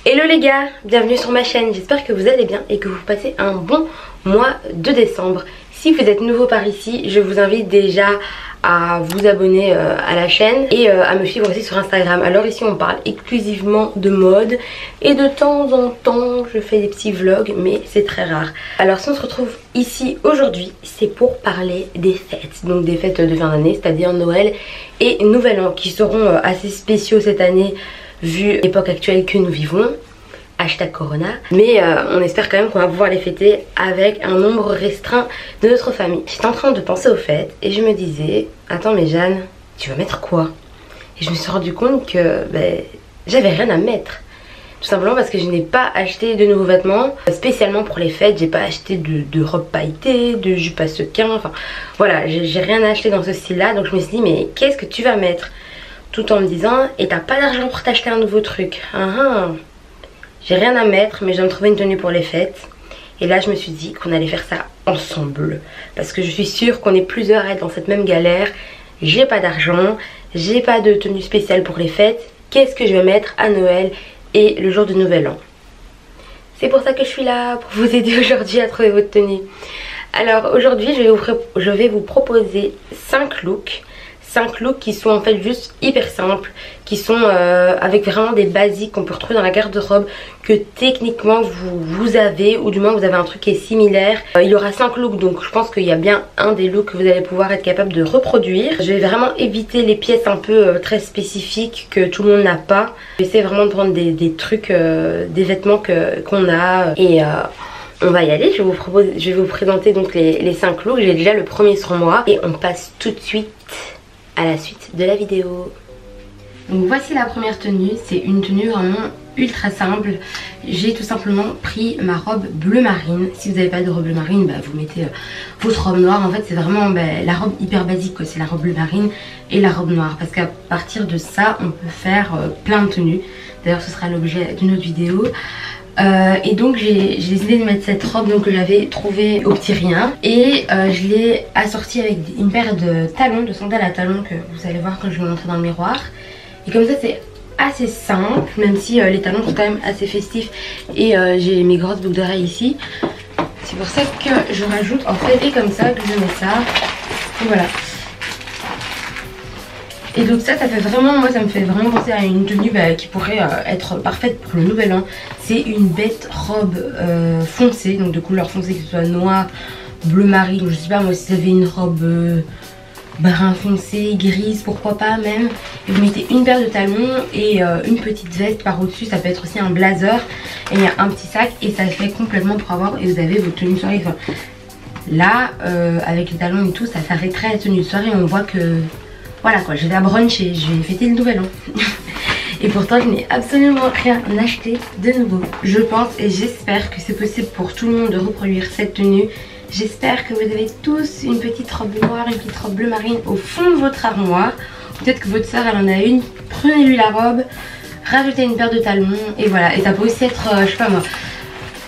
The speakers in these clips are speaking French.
Hello les gars, bienvenue sur ma chaîne, j'espère que vous allez bien et que vous passez un bon mois de décembre. Si vous êtes nouveau par ici, je vous invite déjà à vous abonner à la chaîne et à me suivre aussi sur Instagram. Alors ici on parle exclusivement de mode et de temps en temps je fais des petits vlogs, mais c'est très rare. Alors si on se retrouve ici aujourd'hui, c'est pour parler des fêtes. Donc des fêtes de fin d'année, c'est-à-dire Noël et Nouvel An, qui seront assez spéciaux cette année vu l'époque actuelle que nous vivons. Hashtag Corona. Mais on espère quand même qu'on va pouvoir les fêter avec un nombre restreint de notre famille. J'étais en train de penser aux fêtes et je me disais, attends mais Jeanne, tu vas mettre quoi? Et je me suis rendu compte que j'avais rien à mettre. Tout simplement parce que je n'ai pas acheté de nouveaux vêtements spécialement pour les fêtes. J'ai pas acheté de robe pailletée, de jupe à sequins, enfin voilà, j'ai rien acheté dans ce style là. Donc je me suis dit mais qu'est-ce que tu vas mettre? Tout en me disant, et t'as pas d'argent pour t'acheter un nouveau truc. J'ai rien à mettre mais je dois me trouver une tenue pour les fêtes. Et là je me suis dit qu'on allait faire ça ensemble, parce que je suis sûre qu'on est plusieurs à être dans cette même galère. J'ai pas d'argent, j'ai pas de tenue spéciale pour les fêtes. Qu'est-ce que je vais mettre à Noël et le jour de Nouvel An? C'est pour ça que je suis là, pour vous aider aujourd'hui à trouver votre tenue. Alors aujourd'hui je vais vous proposer 5 looks. 5 looks qui sont en fait juste hyper simples, qui sont avec vraiment des basiques qu'on peut retrouver dans la garde-robe, que techniquement vous avez, ou du moins vous avez un truc qui est similaire. Il y aura 5 looks, donc je pense qu'il y a bien un des looks que vous allez pouvoir être capable de reproduire. Je vais vraiment éviter les pièces un peu très spécifiques que tout le monde n'a pas. J'essaie vraiment de prendre des trucs, des vêtements qu'on a et on va y aller. Je vais vous présenter donc les 5 looks. J'ai déjà le premier sur moi et on passe tout de suite à la suite de la vidéo. Donc voici la première tenue, c'est une tenue vraiment ultra simple. J'ai tout simplement pris ma robe bleu marine. Si vous n'avez pas de robe bleu marine, vous mettez votre robe noire. En fait c'est vraiment la robe hyper basique, c'est la robe bleu marine et la robe noire, parce qu'à partir de ça on peut faire plein de tenues. D'ailleurs ce sera l'objet d'une autre vidéo. Et donc j'ai décidé de mettre cette robe donc, que j'avais trouvée au petit rien, et je l'ai assortie avec une paire de talons, de sandales à talons, que vous allez voir quand je vais montrer dans le miroir. Et comme ça c'est assez simple, même si les talons sont quand même assez festifs, et j'ai mes grosses boucles d'oreilles ici. C'est pour ça que je rajoute en fait, et comme ça que je mets ça, et voilà. Et donc ça fait vraiment, moi ça me fait vraiment penser à une tenue qui pourrait être parfaite pour le Nouvel An. C'est une bête robe foncée, donc de couleur foncée, que ce soit noir, bleu marine, je sais pas moi, si vous avez une robe brun foncé, grise, pourquoi pas même. Et vous mettez une paire de talons et une petite veste par au-dessus, ça peut être aussi un blazer. Et il y a un petit sac et ça fait complètement pour avoir, et vous avez votre tenue de soirée. Enfin, là, avec les talons et tout, ça fait très la tenue de soirée, on voit que... Voilà quoi, je vais à brunch et je vais fêter le Nouvel An. Et pourtant je n'ai absolument rien acheté de nouveau. Je pense et j'espère que c'est possible pour tout le monde de reproduire cette tenue. J'espère que vous avez tous une petite robe noire, une petite robe bleu marine au fond de votre armoire. Peut-être que votre soeur elle en a une. Prenez-lui la robe, rajoutez une paire de talons et voilà. Et ça peut aussi être, je sais pas moi,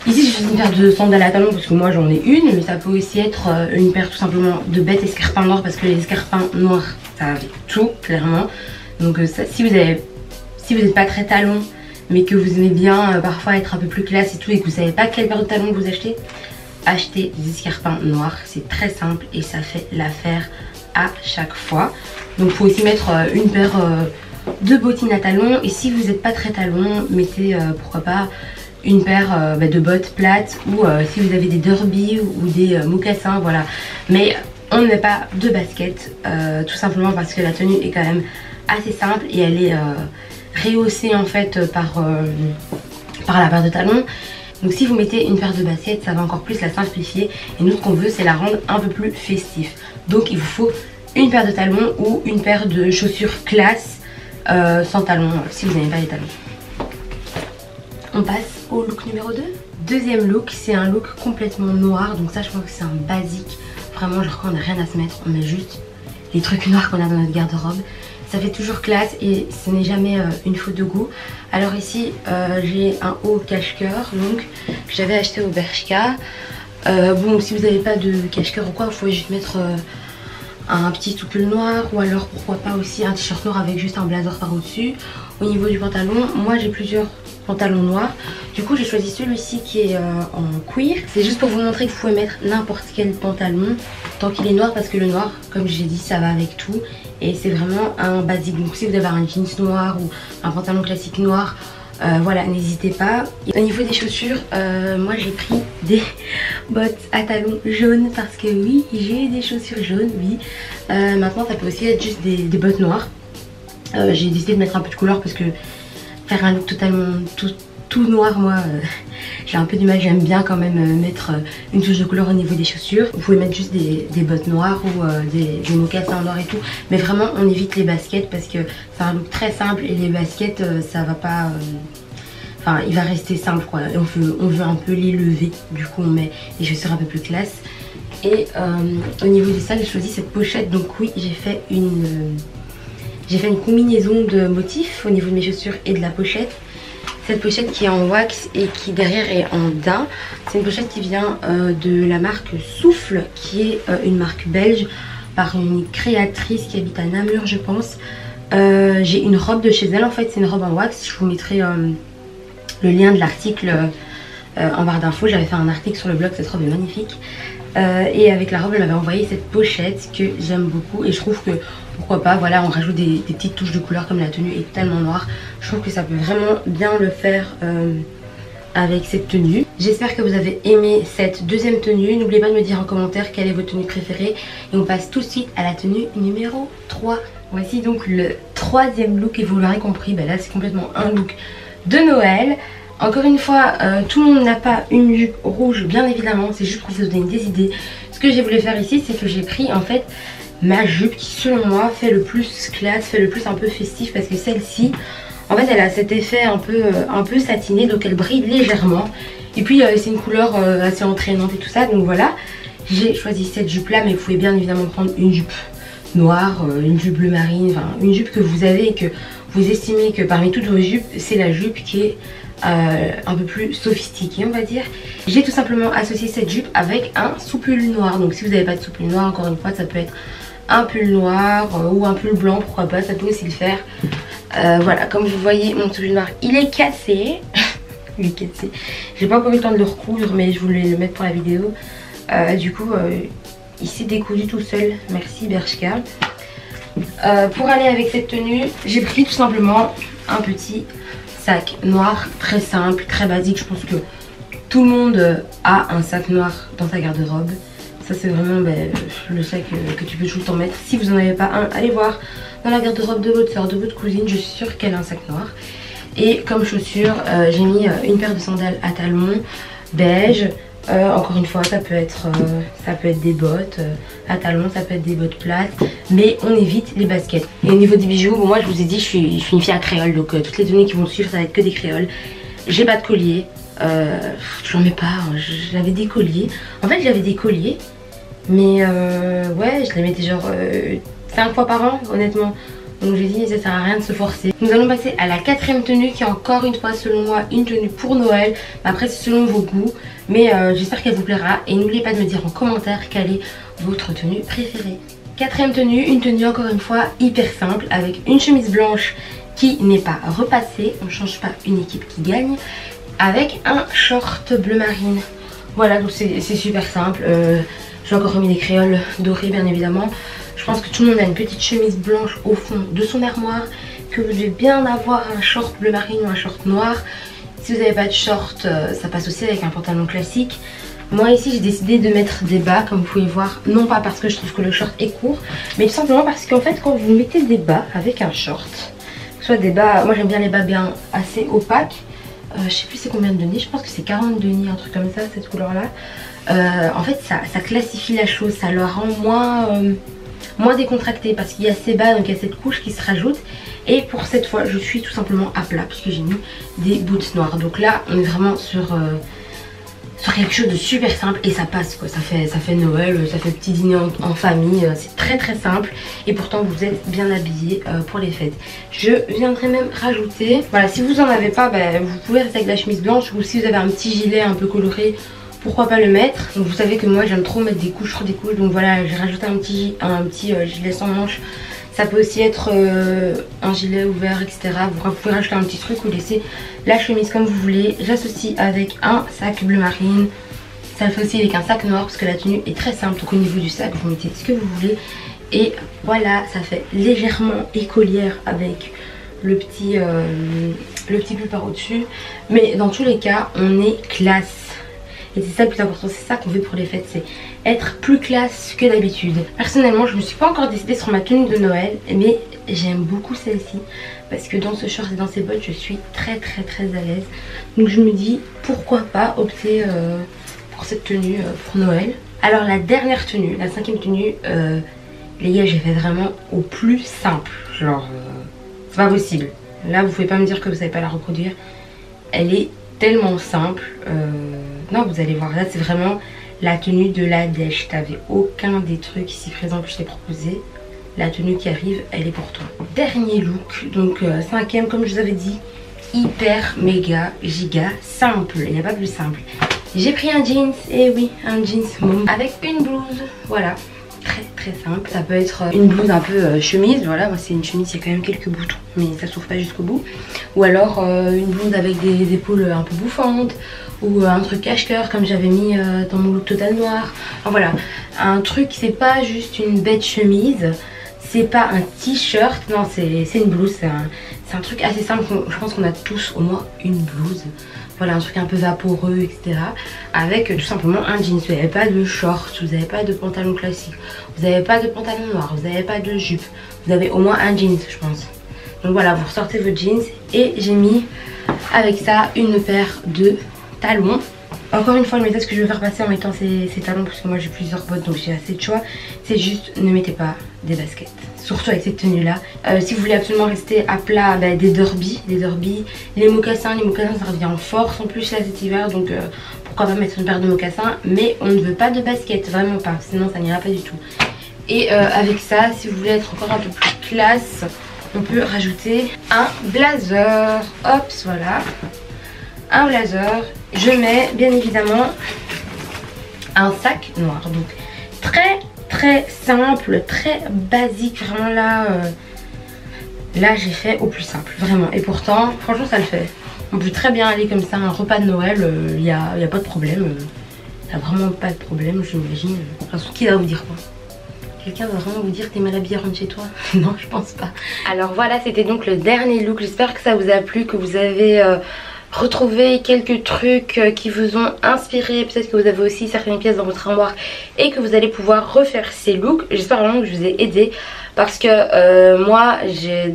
ici j'ai juste une paire de sandales à talons parce que moi j'en ai une. Mais ça peut aussi être une paire tout simplement de bêtes escarpins noirs, parce que les escarpins noirs ça avec tout clairement. Donc ça, si vous n'êtes pas très talon mais que vous aimez bien parfois être un peu plus classe et tout, et que vous savez pas quelle paire de talons vous achetez des escarpins noirs. C'est très simple et ça fait l'affaire à chaque fois. Donc faut aussi mettre une paire de bottines à talons, et si vous n'êtes pas très talon, mettez pourquoi pas une paire de bottes plates, ou si vous avez des derbies ou des mocassins, voilà. Mais on ne met pas de basket, tout simplement parce que la tenue est quand même assez simple et elle est rehaussée en fait par la paire de talons. Donc si vous mettez une paire de baskets, ça va encore plus la simplifier, et nous ce qu'on veut c'est la rendre un peu plus festif. Donc il vous faut une paire de talons ou une paire de chaussures classe sans talons si vous n'avez pas les talons. On passe au look numéro 2. Deuxième look, c'est un look complètement noir, donc ça je pense que c'est un basique. Vraiment genre quand on n'a rien à se mettre, on met juste les trucs noirs qu'on a dans notre garde-robe. Ça fait toujours classe et ce n'est jamais une faute de goût. Alors ici j'ai un haut cache-cœur donc que j'avais acheté au Bershka. Bon, si vous n'avez pas de cache-cœur ou quoi, vous pouvez juste mettre un petit soupule noir, ou alors pourquoi pas aussi un t-shirt noir avec juste un blazer par au-dessus. Au niveau du pantalon, moi j'ai plusieurs pantalons noirs. Du coup j'ai choisi celui-ci qui est en cuir. C'est juste pour vous montrer que vous pouvez mettre n'importe quel pantalon tant qu'il est noir, parce que le noir, comme j'ai dit, ça va avec tout. Et c'est vraiment un basique. Donc si vous avez un jeans noir ou un pantalon classique noir, voilà, n'hésitez pas. Au niveau des chaussures, moi j'ai pris des bottes à talons jaunes parce que oui, j'ai des chaussures jaunes, oui. Maintenant ça peut aussi être juste des bottes noires. J'ai décidé de mettre un peu de couleur parce que faire un look totalement tout noir, moi j'ai un peu du mal. J'aime bien quand même mettre une touche de couleur au niveau des chaussures. Vous pouvez mettre juste des bottes noires ou des mocassins noirs et tout, mais vraiment on évite les baskets parce que c'est un look très simple et les baskets ça va pas, enfin il va rester simple quoi. Et on veut un peu l'élever, du coup on met des chaussures un peu plus classe. Et au niveau des salles, j'ai choisi cette pochette. Donc oui, j'ai fait une combinaison de motifs au niveau de mes chaussures et de la pochette. Cette pochette qui est en wax et qui derrière est en daim. C'est une pochette qui vient de la marque Souffle, qui est une marque belge par une créatrice qui habite à Namur je pense. J'ai une robe de chez elle en fait, c'est une robe en wax. Je vous mettrai le lien de l'article en barre d'infos. J'avais fait un article sur le blog, cette robe est magnifique. Et avec la robe elle m'avait envoyé cette pochette que j'aime beaucoup et je trouve que pourquoi pas, voilà, on rajoute des petites touches de couleur comme la tenue est totalement noire. Je trouve que ça peut vraiment bien le faire avec cette tenue. J'espère que vous avez aimé cette deuxième tenue. N'oubliez pas de me dire en commentaire quelle est votre tenue préférée. Et on passe tout de suite à la tenue numéro 3. Voici donc le troisième look et vous l'aurez compris, bah là c'est complètement un look de Noël. Encore une fois, tout le monde n'a pas une jupe rouge, bien évidemment, c'est juste pour vous donner des idées. Ce que j'ai voulu faire ici, c'est que j'ai pris en fait ma jupe qui selon moi fait le plus classe, fait le plus un peu festif, parce que celle-ci, en fait elle a cet effet un peu satiné, donc elle brille légèrement. Et puis c'est une couleur assez entraînante et tout ça, donc voilà. J'ai choisi cette jupe là, mais vous pouvez bien évidemment prendre une jupe noire, une jupe bleu marine, enfin une jupe que vous avez et que vous estimez que parmi toutes vos jupes, c'est la jupe qui est un peu plus sophistiquée on va dire. J'ai tout simplement associé cette jupe avec un sous-pull noir. Donc si vous n'avez pas de sous-pull noir, encore une fois ça peut être un pull noir ou un pull blanc, pourquoi pas, ça peut aussi le faire. Voilà, comme vous voyez mon sous-pull noir il est cassé. Il est cassé. J'ai pas encore eu le temps de le recoudre mais je voulais le mettre pour la vidéo. Du coup il s'est décousu tout seul, merci Bershka. Pour aller avec cette tenue, j'ai pris tout simplement un petit sac noir très simple, très basique. Je pense que tout le monde a un sac noir dans sa garde-robe. Ça c'est vraiment le sac que tu peux tout le temps mettre. Si vous n'en avez pas un, allez voir dans la garde-robe de votre soeur, de votre cousine. Je suis sûre qu'elle a un sac noir. Et comme chaussures, j'ai mis une paire de sandales à talons beige. Encore une fois ça peut être des bottes à talons, ça peut être des bottes plates, mais on évite les baskets. Et au niveau des bijoux, bon, moi je vous ai dit je suis une fille à créole, donc toutes les tenues qui vont suivre ça va être que des créoles. J'ai pas de collier, j'en mets pas, j'avais des colliers. En fait j'avais des colliers, mais ouais je les mettais genre 5 fois par an honnêtement. Donc j'ai dit ça sert à rien de se forcer. Nous allons passer à la quatrième tenue qui est encore une fois selon moi une tenue pour Noël. Après c'est selon vos goûts, mais j'espère qu'elle vous plaira. Et n'oubliez pas de me dire en commentaire quelle est votre tenue préférée. Quatrième tenue, une tenue encore une fois hyper simple avec une chemise blanche qui n'est pas repassée. On ne change pas une équipe qui gagne. Avec un short bleu marine. Voilà, donc c'est super simple. J'ai encore remis des créoles dorées bien évidemment. Je pense que tout le monde a une petite chemise blanche au fond de son armoire, que vous devez bien avoir un short bleu marine ou un short noir. Si vous n'avez pas de short, ça passe aussi avec un pantalon classique. Moi ici j'ai décidé de mettre des bas comme vous pouvez voir, non pas parce que je trouve que le short est court, mais tout simplement parce qu'en fait quand vous mettez des bas avec un short, soit des bas, moi j'aime bien les bas bien assez opaques, je sais plus c'est combien de deniers, je pense que c'est 40 deniers, un truc comme ça, cette couleur là. En fait ça classifie la chose, ça le rend moins décontracté parce qu'il y a ces bas, donc il y a cette couche qui se rajoute. Et pour cette fois je suis tout simplement à plat puisque j'ai mis des boots noirs. Donc là on est vraiment sur quelque chose de super simple et ça passe quoi. Ça fait Noël, ça fait petit dîner en famille, c'est très très simple. Et pourtant vous êtes bien habillés pour les fêtes. Je viendrai même rajouter, voilà, si vous en avez pas, vous pouvez rester avec la chemise blanche. Ou si vous avez un petit gilet un peu coloré, pourquoi pas le mettre. Donc vous savez que moi j'aime trop mettre des couches sur des couches, donc voilà, j'ai rajouté un petit gilet sans manches. Ça peut aussi être un gilet ouvert, etc. Vous pouvez rajouter un petit truc ou laisser la chemise comme vous voulez. J'associe avec un sac bleu marine. Ça le fait aussi avec un sac noir parce que la tenue est très simple. Donc au niveau du sac, vous mettez ce que vous voulez. Et voilà, ça fait légèrement écolière avec le petit pull par au-dessus. Mais dans tous les cas, on est classe. Et c'est ça le plus important, c'est ça qu'on veut pour les fêtes, c'est être plus classe que d'habitude. Personnellement, je me suis pas encore décidée sur ma tenue de Noël, mais j'aime beaucoup celle-ci. Parce que dans ce short et dans ces bottes, je suis très à l'aise. Donc je me dis, pourquoi pas opter pour cette tenue pour Noël. Alors la dernière tenue, la 5e tenue, les gars, j'ai fait vraiment au plus simple. Genre, c'est pas possible. Là, vous pouvez pas me dire que vous savez pas la reproduire. Elle est tellement simple. Non, vous allez voir, là c'est vraiment la tenue de la dèche. T'avais aucun des trucs ici présents que je t'ai proposé. La tenue qui arrive, elle est pour toi. Dernier look, donc 5e comme je vous avais dit, hyper méga giga simple. Il n'y a pas plus simple. J'ai pris un jeans, et oui, un jeans mauve avec une blouse, voilà. Très simple. Ça peut être une blouse un peu chemise, voilà, moi c'est une chemise, il y a quand même quelques boutons mais ça s'ouvre pas jusqu'au bout. Ou alors une blouse avec des épaules un peu bouffantes, ou un truc cache-cœur comme j'avais mis dans mon look total noir. Enfin voilà, un truc, c'est pas juste une bête chemise, c'est pas un t-shirt, non c'est une blouse, c'est un truc assez simple. Je pense qu'on a tous au moins une blouse. Voilà, un truc un peu vaporeux, etc. Avec tout simplement un jeans. Vous n'avez pas de short, vous n'avez pas de pantalon classique, vous n'avez pas de pantalon noir, vous n'avez pas de jupe. Vous avez au moins un jeans, je pense. Donc voilà, vous ressortez vos jeans. Et j'ai mis avec ça une paire de talons. Encore une fois, le message que je veux faire passer en mettant ces talons, parce que moi j'ai plusieurs bottes donc j'ai assez de choix, c'est juste ne mettez pas des baskets. Surtout avec cette tenue là. Si vous voulez absolument rester à plat, bah, des derbies, les mocassins ça revient en force en plus là cet hiver, donc pourquoi pas mettre une paire de mocassins, mais on ne veut pas de baskets, vraiment pas, sinon ça n'ira pas du tout. Et avec ça, si vous voulez être encore un peu plus classe, on peut rajouter un blazer. Hop, voilà, un blazer. Je mets bien évidemment un sac noir, donc très simple, très basique, vraiment là j'ai fait au plus simple, vraiment. Et pourtant franchement ça le fait, on peut très bien aller comme ça un repas de Noël, il y a pas de problème, il n'y a vraiment pas de problème, j'imagine. De toute façon, qui va vous dire quoi? Quelqu'un va vraiment vous dire t'es mal habillée, rentre chez toi? Non, je pense pas. Alors voilà, c'était donc le dernier look, j'espère que ça vous a plu, que vous avez retrouver quelques trucs qui vous ont inspiré. Peut-être que vous avez aussi certaines pièces dans votre armoire et que vous allez pouvoir refaire ces looks. J'espère vraiment que je vous ai aidé, parce que moi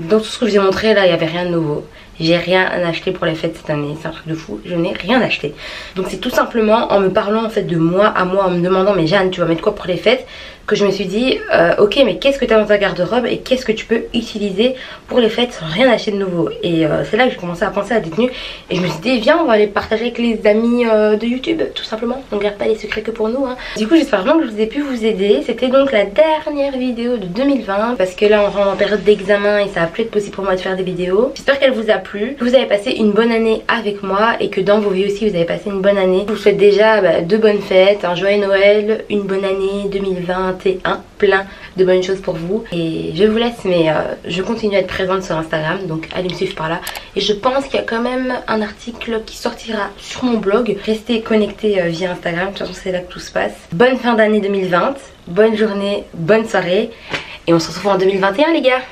dans tout ce que je vous ai montré là, il n'y avait rien de nouveau. J'ai rien acheté pour les fêtes cette année, c'est un truc de fou, je n'ai rien acheté. Donc c'est tout simplement en me parlant en fait de moi à moi, en me demandant mais Jeanne tu vas mettre quoi pour les fêtes, que je me suis dit ok, mais qu'est-ce que tu as dans ta garde-robe et qu'est-ce que tu peux utiliser pour les fêtes sans rien acheter de nouveau. Et c'est là que j'ai commencé à penser à des tenues et je me suis dit viens, on va les partager avec les amis de YouTube tout simplement. On ne garde pas les secrets que pour nous hein. Du coup j'espère vraiment que je vous ai pu vous aider. C'était donc la dernière vidéo de 2020 parce que là on rentre en période d'examen et ça va plus être possible pour moi de faire des vidéos. J'espère qu'elle vous a plu, que vous avez passé une bonne année avec moi et que dans vos vies aussi vous avez passé une bonne année. Je vous souhaite déjà de bonnes fêtes, un joyeux Noël, une bonne année 2021, plein de bonnes choses pour vous. Et je vous laisse, mais je continue à être présente sur Instagram, donc allez me suivre par là. Et je pense qu'il y a quand même un article qui sortira sur mon blog. Restez connectés via Instagram, de toute façon c'est là que tout se passe. Bonne fin d'année 2020, bonne journée, bonne soirée et on se retrouve en 2021 les gars.